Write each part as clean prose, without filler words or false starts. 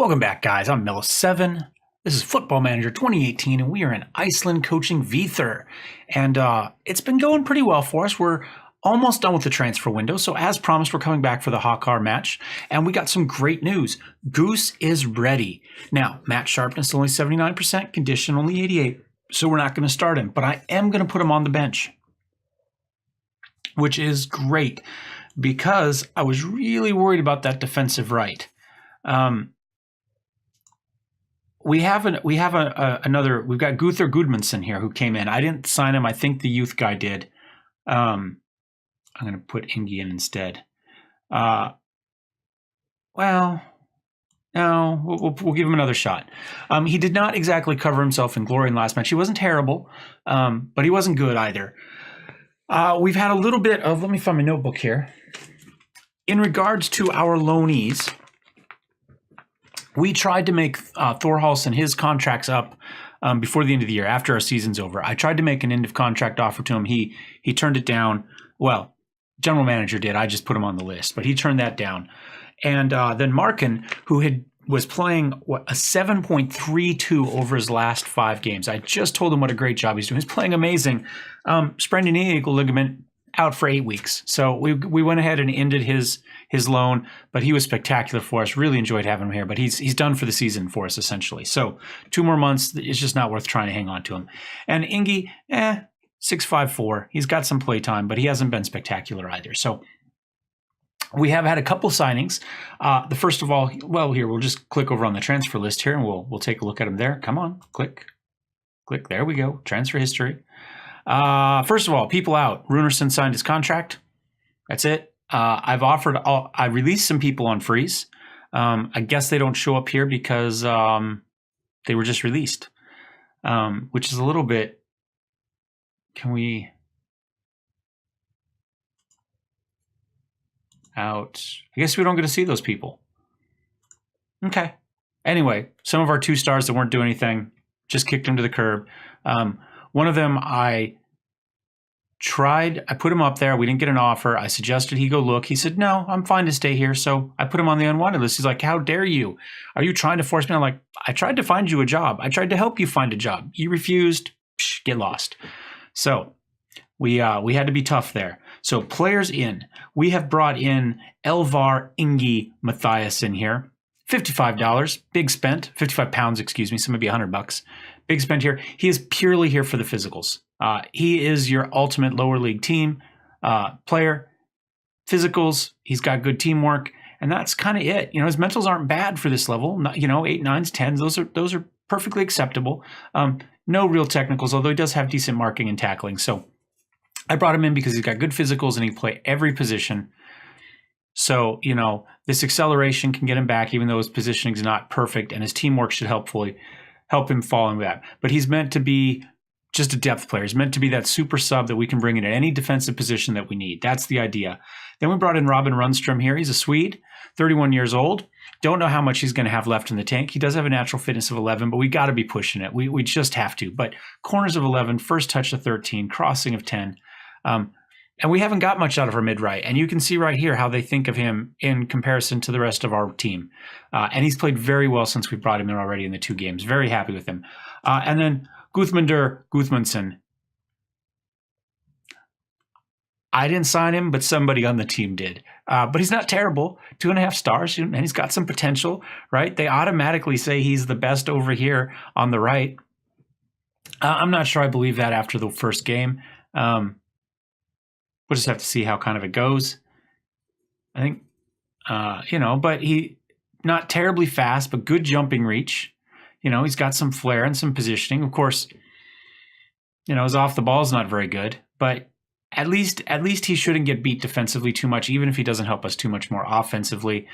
Welcome back, guys. I'm Mellowseven. This is Football Manager 2018, and we are in Iceland coaching VÍDIR. And it's been going pretty well for us. We're almost done with the transfer window, so as promised, we're coming back for the Haukar match. And we got some great news. Goose is ready. Now, match sharpness only 79%, condition only 88, so we're not going to start him. But I am going to put him on the bench, which is great because I was really worried about that defensive right. We've got Guthur Gudmundsson here who came in. I didn't sign him. I think the youth guy did. I'm going to put Ingi in instead. Well, no, we'll give him another shot. He did not exactly cover himself in glory in last match. He wasn't terrible, but he wasn't good either. We've had a little bit of, let me find my notebook here. In regards to our loanees, we tried to make Thorhals and his contracts up before the end of the year, after our season's over. I tried to make an end of contract offer to him. He turned it down. Well, general manager did. I just put him on the list, but he turned that down. And then Markin, who was playing a 7.32 over his last 5 games. I just told him what a great job he's doing. He's playing amazing. Sprained a knee ankle ligament, out for 8 weeks. So we went ahead and ended his loan, but he was spectacular for us. Really enjoyed having him here, but he's done for the season for us essentially. So 2 more months, it's just not worth trying to hang on to him. And Ingi, 6.54. He's got some play time, but he hasn't been spectacular either. So we have had a couple signings. The first of all, well, here we'll just click over on the transfer list here, and we'll take a look at him there. Come on, click. There we go. Transfer history. First of all, people out. Runarsson signed his contract. That's it. I released some people on freeze. I guess they don't show up here because they were just released, which is a little bit. Can we out? I guess we don't get to see those people. Okay. Anyway, some of our 2 stars that weren't doing anything, just kicked them to the curb. One of them I put him up there. We didn't get an offer. I suggested he go look. He said, no, I'm fine to stay here. So I put him on the unwanted list. He's like, how dare you? Are you trying to force me? I'm like, I tried to find you a job. I tried to help you find a job. You refused. Psh, get lost. So we had to be tough there. So players in. We have brought in Elvar Ingi Matthias in here. $55. Big spent. 55 pounds, excuse me. So maybe $100. Big spend here. He is purely here for the physicals. He is your ultimate lower league team player. Physicals, he's got good teamwork, and that's kind of it. You know, his mentals aren't bad for this level. Not, 8, 9s, 10s. Those are perfectly acceptable. No real technicals, although he does have decent marking and tackling. So I brought him in because he's got good physicals and he can play every position. So, this acceleration can get him back, even though his positioning is not perfect, and his teamwork should help him fall in that. But he's meant to be just a depth player. He's meant to be that super sub that we can bring in at any defensive position that we need. That's the idea. Then we brought in Robin Rundstrom here. He's a Swede, 31 years old. Don't know how much he's going to have left in the tank. He does have a natural fitness of 11, but we got to be pushing it. We just have to. But corners of 11, first touch of 13, crossing of 10. And we haven't got much out of our mid-right. And you can see right here how they think of him in comparison to the rest of our team. And he's played very well since we brought him in already in the 2 games. Very happy with him. And then Guðmundur Gudmundsson. I didn't sign him, but somebody on the team did. But he's not terrible. 2.5 stars, and he's got some potential, right? They automatically say he's the best over here on the right. I'm not sure I believe that after the first game. We'll just have to see how kind of it goes. I think, but he not terribly fast, but good jumping reach. He's got some flair and some positioning. Of course, his off the ball is not very good, but at least he shouldn't get beat defensively too much, even if he doesn't help us too much more offensively.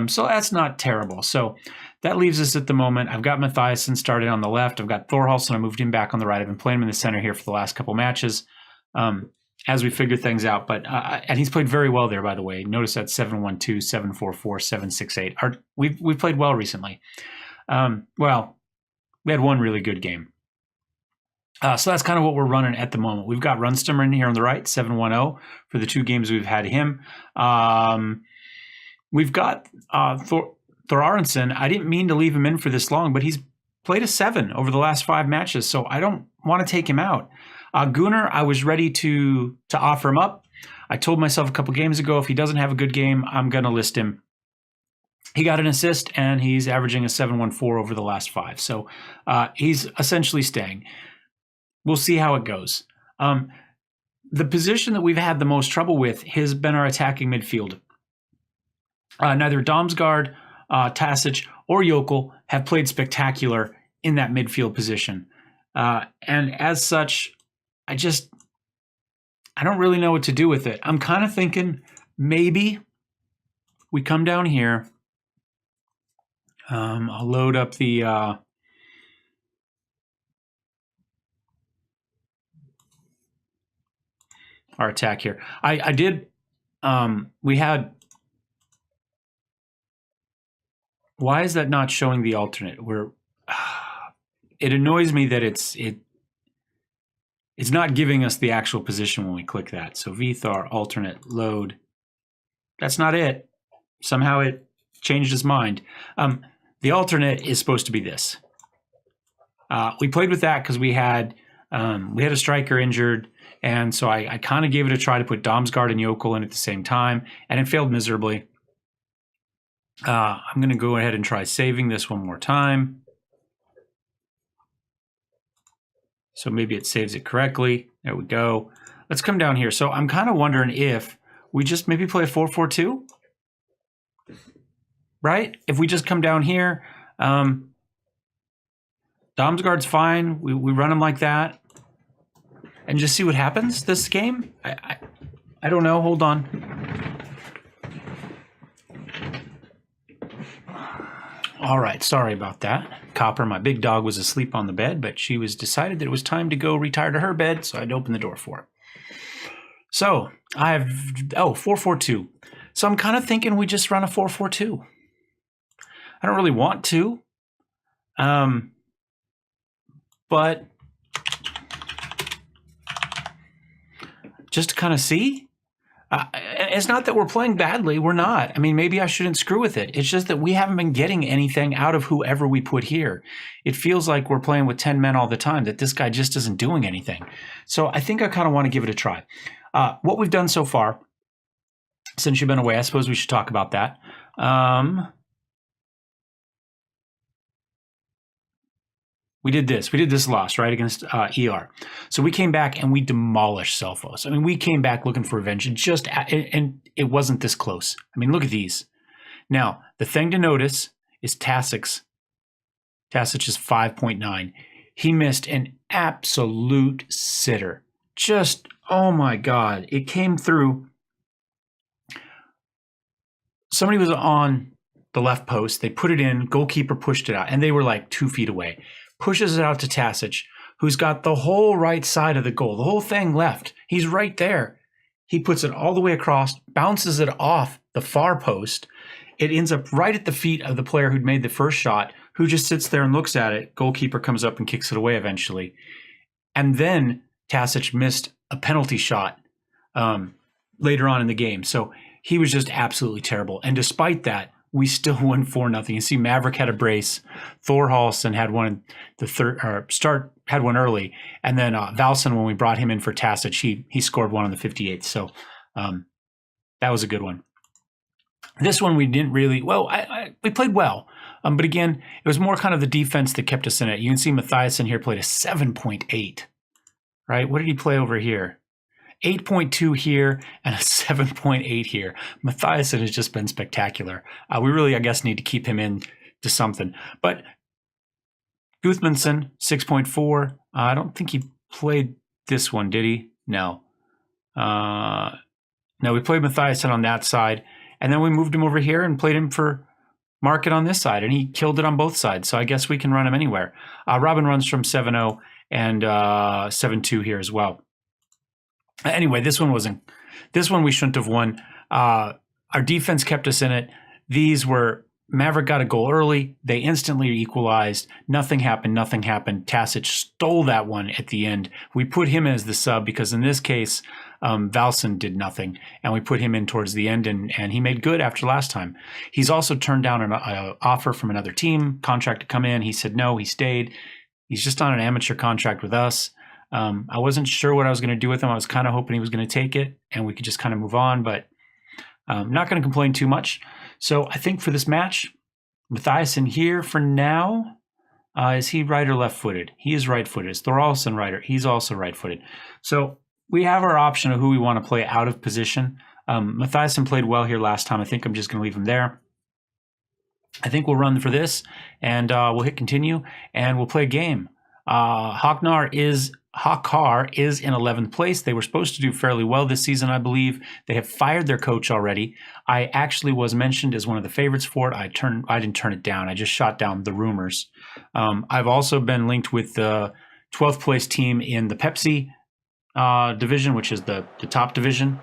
So that's not terrible. So that leaves us at the moment. I've got Matthiasson started on the left. I've got Thorhals. I moved him back on the right. I've been playing him in the center here for the last couple matches. As we figure things out. But and he's played very well there, by the way. Notice that 7-1-2, 7-4-4, 7-6-8. We've played well recently. Well, we had one really good game. So that's kind of what we're running at the moment. We've got Rundstrom in here on the right, 7-1-0 for the 2 games we've had him. We've got Thorarensen, I didn't mean to leave him in for this long, but he's played a 7 over the last 5 matches, so I don't want to take him out. Gunnar, I was ready to offer him up. I told myself a couple games ago, if he doesn't have a good game, I'm going to list him. He got an assist, and he's averaging a 7.14 over the last 5. So he's essentially staying. We'll see how it goes. The position that we've had the most trouble with has been our attacking midfield. Neither Damsgaard, Tasic, or Jokel have played spectacular in that midfield position. And as such, I don't really know what to do with it. I'm kind of thinking maybe we come down here. I'll load up the our attack here. I did. We had. Why is that not showing the alternate? It annoys me that it's not giving us the actual position when we click that. So VThar alternate load. That's not it. Somehow it changed its mind. The alternate is supposed to be this. We played with that because we had a striker injured, and so I kind of gave it a try to put Damsgaard and Jokel in at the same time, and it failed miserably. I'm going to go ahead and try saving this one more time. So maybe it saves it correctly. There we go. Let's come down here. So I'm kind of wondering if we just maybe play a 4-4-2, right? If we just come down here, Damsgaard's fine. We run him like that and just see what happens this game. I don't know. Hold on. All right, sorry about that. Copper, my big dog, was asleep on the bed, but she was decided that it was time to go retire to her bed, so I'd open the door for her. So I have 4-4-2. So I'm kind of thinking we just run a 4-4-2. I don't really want to, but just to kind of see. It's not that we're playing badly. We're not. I mean, maybe I shouldn't screw with it. It's just that we haven't been getting anything out of whoever we put here. It feels like we're playing with 10 men all the time, that this guy just isn't doing anything. So I think I kind of want to give it a try. What we've done so far, since you've been away, I suppose we should talk about that. We did this loss, right, against ER. So we came back and we demolished Selfos. I mean, we came back looking for revenge, and it wasn't this close. I mean, look at these. Now, the thing to notice is Tasic's is 5.9. He missed an absolute sitter. Just, oh my God. It came through. Somebody was on the left post. They put it in. Goalkeeper pushed it out, and they were like 2 feet away. Pushes it out to Tasic, who's got the whole right side of the goal, the whole thing left. He's right there. He puts it all the way across, bounces it off the far post. It ends up right at the feet of the player who'd made the first shot, who just sits there and looks at it. Goalkeeper comes up and kicks it away eventually. And then Tasic missed a penalty shot later on in the game. So he was just absolutely terrible. And despite that, we still won 4-0. You see, Maverick had a brace. Thorhalsen had one had one early, and then Valsen, when we brought him in for Tasic, he scored one on the 58th. So that was a good one. This one we didn't really we played well, but again, it was more kind of the defense that kept us in it. You can see Mathiasen here played a 7.8. Right? What did he play over here? 8.2 here and a 7.8 here. Mathiasen has just been spectacular. We really, I guess, need to keep him in to something. But Guthmanson, 6.4. I don't think he played this one, did he? No. No, we played Mathiasen on that side, and then we moved him over here and played him for Market on this side, and he killed it on both sides. So I guess we can run him anywhere. Robin runs from 7.0 and 7.2 here as well. Anyway, this one we shouldn't have won. Our defense kept us in it. Maverick got a goal early. They instantly equalized. Nothing happened. Tasic stole that one at the end. We put him as the sub because in this case, Valsen did nothing, and we put him in towards the end, and he made good after last time. He's also turned down an offer from another team, contract to come in. He said no, he stayed. He's just on an amateur contract with us. I wasn't sure what I was going to do with him. I was kind of hoping he was going to take it, and we could just kind of move on, but not going to complain too much. So I think for this match, Mathiasen here for now. Is he right or left-footed? He is right-footed. Is Thoralson right? He's also right-footed. So we have our option of who we want to play out of position. Mathiasen played well here last time. I think I'm just going to leave him there. I think we'll run for this, and we'll hit continue, and we'll play a game. Haukar is in 11th place. They were supposed to do fairly well this season, I believe. They have fired their coach already. I actually was mentioned as one of the favorites for it. I didn't turn it down. I just shot down the rumors. I've also been linked with the 12th place team in the Pepsi division, which is the top division,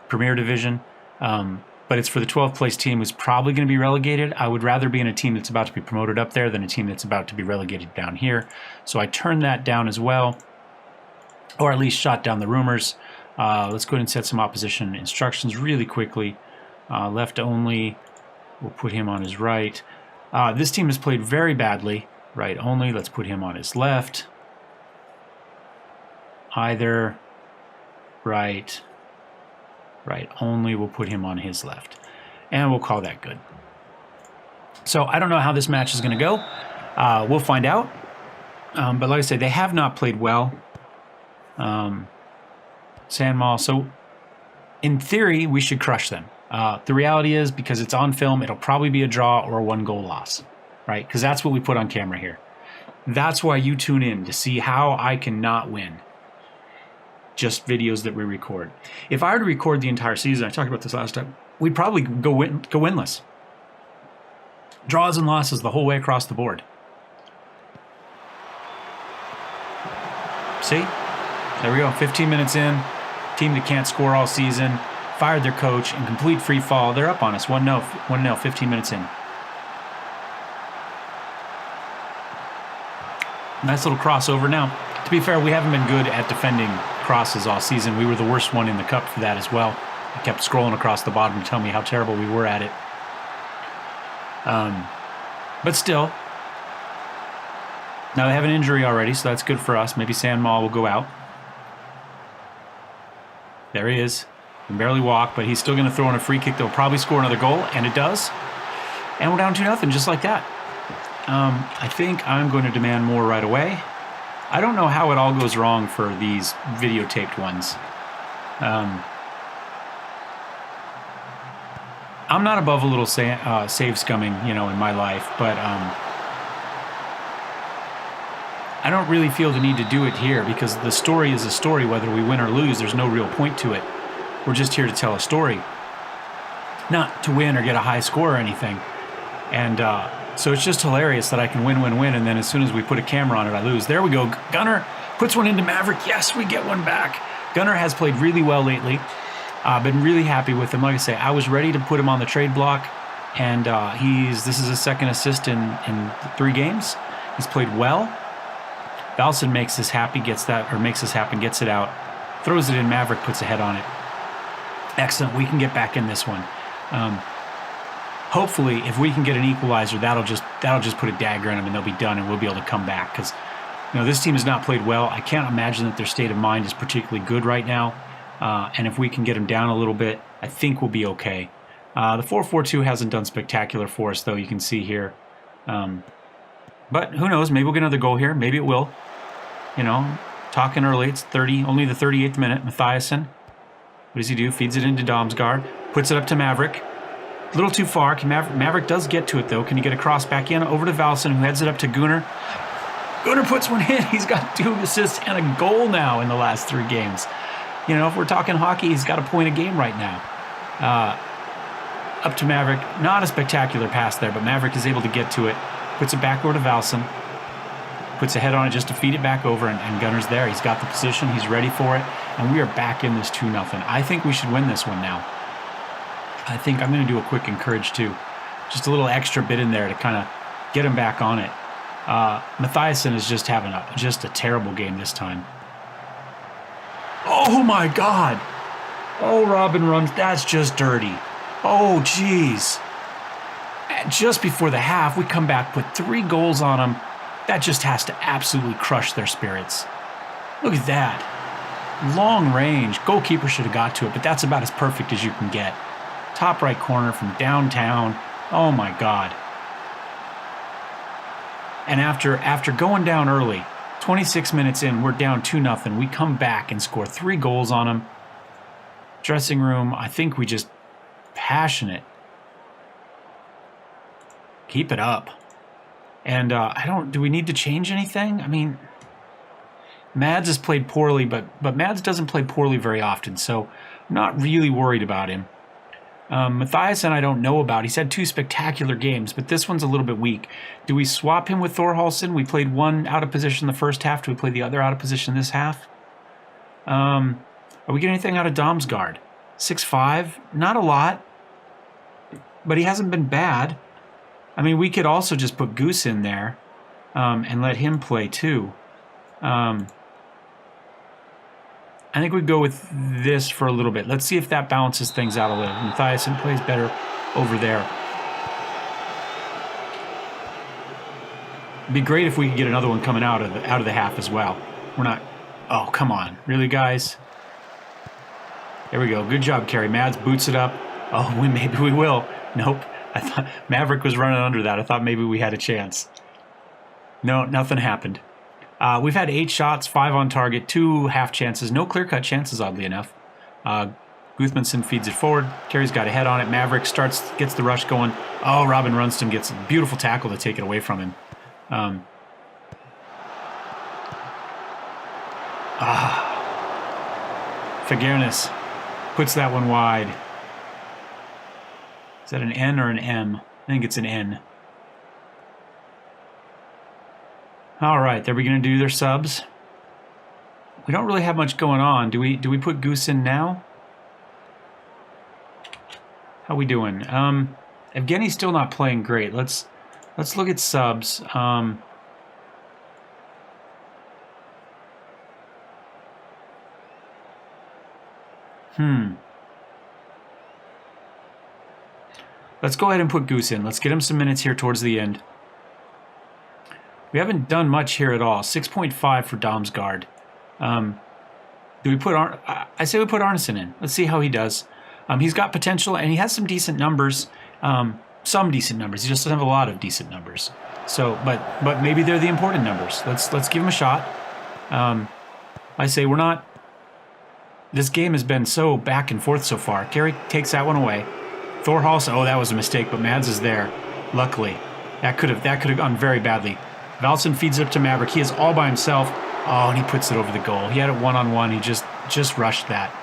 Premier Division. But it's for the 12th place team who's probably going to be relegated. I would rather be in a team that's about to be promoted up there than a team that's about to be relegated down here. So I turned that down as well, or at least shot down the rumors. Let's go ahead and set some opposition instructions really quickly. Left only, we'll put him on his right. This team has played very badly. Right only, let's put him on his left. Either, right only, we'll put him on his left. And we'll call that good. So I don't know how this match is going to go. We'll find out. But like I said, they have not played well. Sandmal. So in theory, we should crush them. The reality is, because it's on film, it'll probably be a draw or a 1-goal loss, right? Because that's what we put on camera here. That's why you tune in, to see how I cannot win. Just videos that we record. If I were to record the entire season, I talked about this last time, we'd probably go winless. Draws and losses the whole way across the board. See? There we go. 15 minutes in. Team that can't score all season. Fired their coach in complete free fall. They're up on us. 1-0, 15 minutes in. Nice little crossover. Now, to be fair, we haven't been good at defending crosses all season. We were the worst one in the cup for that as well. I kept scrolling across the bottom to tell me how terrible we were at it. But still, now they have an injury already, so that's good for us. Maybe Sandmal will go out. There he is. Can barely walk, but he's still going to throw in a free kick that will probably score another goal, and it does. And we're down 2-0, just like that. I think I'm going to demand more right away. I don't know how it all goes wrong for these videotaped ones. I'm not above a little save scumming, in my life, but I don't really feel the need to do it here, because the story is a story. Whether we win or lose, there's no real point to it. We're just here to tell a story, not to win or get a high score or anything. And so it's just hilarious that I can win, and then as soon as we put a camera on it, I lose. There we go. Gunnar puts one into Maverick. Yes, we get one back. Gunnar has played really well lately. I've been really happy with him. Like I say, I was ready to put him on the trade block, and this is his second assist in 3 games. He's played well. Valsen makes us happy, gets it out, throws it in. Maverick puts a head on it. Excellent. We can get back in this one. Hopefully, if we can get an equalizer, that'll just put a dagger in them, and they'll be done, and we'll be able to come back. Because this team has not played well. I can't imagine that their state of mind is particularly good right now. And if we can get them down a little bit, I think we'll be okay. The 4-4-2 hasn't done spectacular for us, though. You can see here. But who knows? Maybe we'll get another goal here. Maybe it will. Talking early. It's only the 38th minute. Mathiasen. What does he do? Feeds it into Damsgaard. Puts it up to Maverick. A little too far. Maverick does get to it, though. Can you get a cross back in? Over to Valsen, who heads it up to Gunnar. Gunnar puts one in. He's got 2 assists and a goal now in the last 3 games. If we're talking hockey, he's got a point a game right now. Up to Maverick. Not a spectacular pass there, but Maverick is able to get to it. Puts it back over to Valsen. Puts a head on it just to feed it back over, and Gunnar's there. He's got the position. He's ready for it. And we are back in this 2-0. I think we should win this one now. I think I'm going to do a quick encourage, too. Just a little extra bit in there to kind of get him back on it. Mathiasen is just having a terrible game this time. Oh, my God. Oh, Robin runs. That's just dirty. Oh, jeez. Just before the half, we come back, put 3 goals on them. That just has to absolutely crush their spirits. Look at that. Long range. Goalkeeper should have got to it, but that's about as perfect as you can get. Top right corner from downtown. Oh my God. And after going down early, 26 minutes in, we're down 2-0. We come back and score 3 goals on them. Dressing room, I think we just passionate. Keep it up. And do we need to change anything? I mean, Mads has played poorly, but Mads doesn't play poorly very often, so I'm not really worried about him. Matthias and I don't know about. He's had 2 spectacular games, but this one's a little bit weak. Do we swap him with Thorhalsson? We played one out of position the first half. Do we play the other out of position this half? Are we getting anything out of Damsgaard? 6'5"? Not a lot, but he hasn't been bad. I mean, we could also just put Goose in there and let him play too. I think we'd go with this for a little bit. Let's see if that balances things out a little. Matthiasen plays better over there. It'd be great if we could get another one coming out of the half as well. We're not... Oh, come on. Really, guys? There we go. Good job, Kerry. Mads boots it up. Oh, maybe we will. Nope. I thought Maverick was running under that. I thought maybe we had a chance. No, nothing happened. We've had 8 shots, 5 on target, 2 half chances, no clear-cut chances, oddly enough. Guthmanson feeds it forward. Kerry's got a head on it. Maverick gets the rush going. Oh, Robin Runston gets a beautiful tackle to take it away from him. Fagernes puts that one wide. Is that an N or an M? I think it's an N. All right, they're going to do their subs. We don't really have much going on. Do we put Goose in now? How we doing? Evgeny's still not playing great. Let's look at subs. Let's go ahead and put Goose in. Let's get him some minutes here towards the end. We haven't done much here at all. 6.5 for Damsgaard. Do we put I say we put Arneson in. Let's see how he does. He's got potential and he has some decent numbers. Some decent numbers. He just doesn't have a lot of decent numbers. So, but maybe they're the important numbers. Let's give him a shot. I say we're not. This game has been so back and forth so far. Kerry takes that one away. Thorhalsson. Oh, that was a mistake, but Mads is there. Luckily, that could have gone very badly. Valson feeds it up to Maverick. He is all by himself. Oh, and he puts it over the goal. He had it one-on-one. He just rushed that.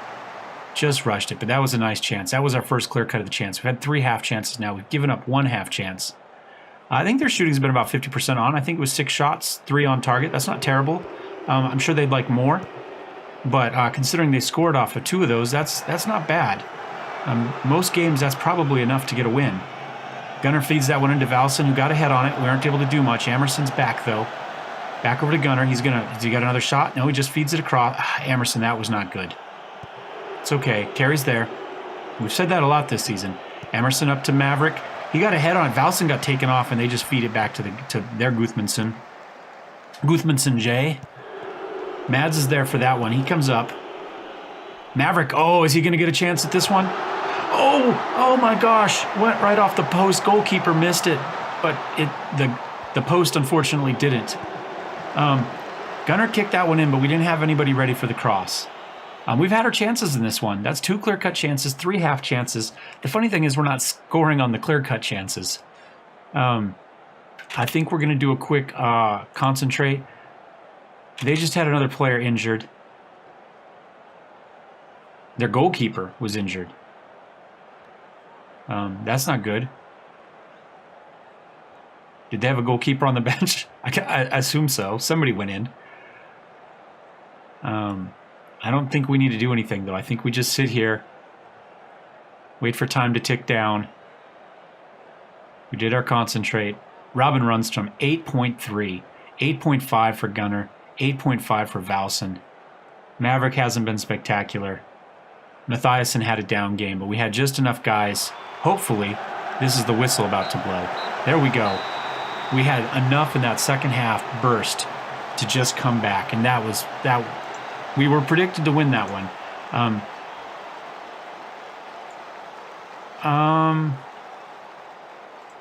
Just rushed it. But that was a nice chance. That was our first clear cut of the chance. We've had 3 half chances now. We've given up 1 half chance. I think their shooting's been about 50% on. I think it was 6 shots, 3 on target. That's not terrible. I'm sure they'd like more. But considering they scored off of 2 of those, that's not bad. Most games, that's probably enough to get a win. Gunnar feeds that one into Valson, who got a head on it. We aren't able to do much. Emerson's back, though. Back over to Gunnar. Has he got another shot? No, he just feeds it across. Emerson, that was not good. It's okay. Kerry's there. We've said that a lot this season. Emerson up to Maverick. He got a head on it. Valson got taken off, and they just feed it back to their Guthmanson. Guthmanson J. Mads is there for that one. He comes up. Maverick. Oh, is he going to get a chance at this one? Oh my gosh. Went right off the post. Goalkeeper missed it, but the post unfortunately didn't. Gunnar kicked that one in, but we didn't have anybody ready for the cross. We've had our chances in this one. That's 2 clear-cut chances, 3 half chances. The funny thing is we're not scoring on the clear-cut chances. I think we're going to do a quick concentrate. They just had another player injured. Their goalkeeper was injured. That's not good. Did they have a goalkeeper on the bench? I assume so. Somebody went in. I don't think we need to do anything, though. I think we just sit here, wait for time to tick down. We did our concentrate. Robin Rundstrom, 8.3. 8.5 for Gunnar. 8.5 for Valson. Maverick hasn't been spectacular. Mathiasen had a down game, but we had just enough guys. Hopefully, this is the whistle about to blow. There we go. We had enough in that second half burst to just come back, and that was that. We were predicted to win that one.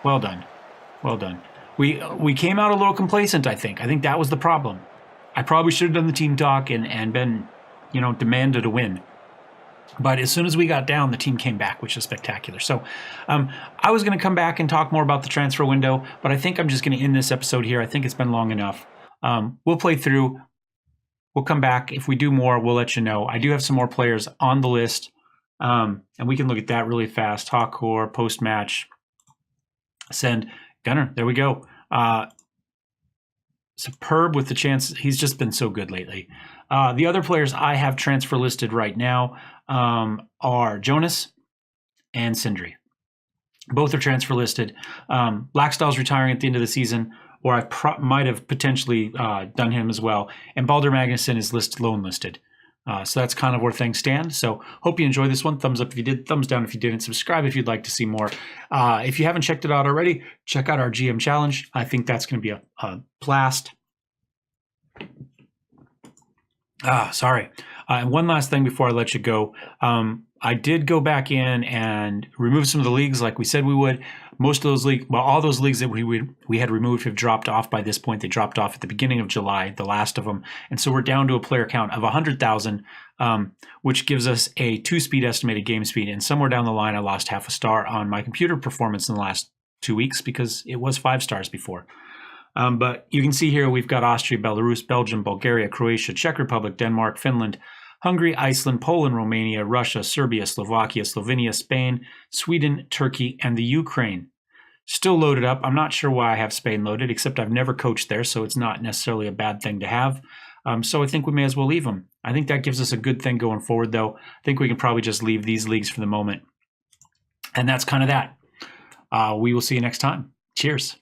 Well done. Well done. We came out a little complacent, I think. I think that was the problem. I probably should have done the team talk and been, demanded a win. But as soon as we got down, the team came back, which is spectacular. So I was going to come back and talk more about the transfer window, but I think I'm just going to end this episode here. I think it's been long enough. We'll play through. We'll come back. If we do more, we'll let you know. I do have some more players on the list, and we can look at that really fast. Haukar, post-match, send. Gunner, there we go. Superb with the chance. He's just been so good lately. The other players I have transfer listed right now are Jonas and Sindri. Both are transfer listed. Laxdal's retiring at the end of the season, or I might have potentially done him as well. And Baldur Magnuson is loan listed. So that's kind of where things stand. So hope you enjoyed this one. Thumbs up if you did, thumbs down if you didn't. Subscribe if you'd like to see more. If you haven't checked it out already, check out our GM challenge. I think that's going to be a blast. Sorry. And one last thing before I let you go. I did go back in and remove some of the leagues like we said we would. Most of those leagues, well, all those leagues that we had removed have dropped off by this point. They dropped off at the beginning of July, the last of them. And so we're down to a player count of 100,000, which gives us a 2-speed estimated game speed. And somewhere down the line, I lost half a star on my computer performance in the last 2 weeks because it was 5 stars before. But you can see here we've got Austria, Belarus, Belgium, Bulgaria, Croatia, Czech Republic, Denmark, Finland, Hungary, Iceland, Poland, Romania, Russia, Serbia, Slovakia, Slovenia, Spain, Sweden, Turkey, and the Ukraine. Still loaded up. I'm not sure why I have Spain loaded, except I've never coached there, so it's not necessarily a bad thing to have. So I think we may as well leave them. I think that gives us a good thing going forward, though. I think we can probably just leave these leagues for the moment. And that's kind of that. We will see you next time. Cheers.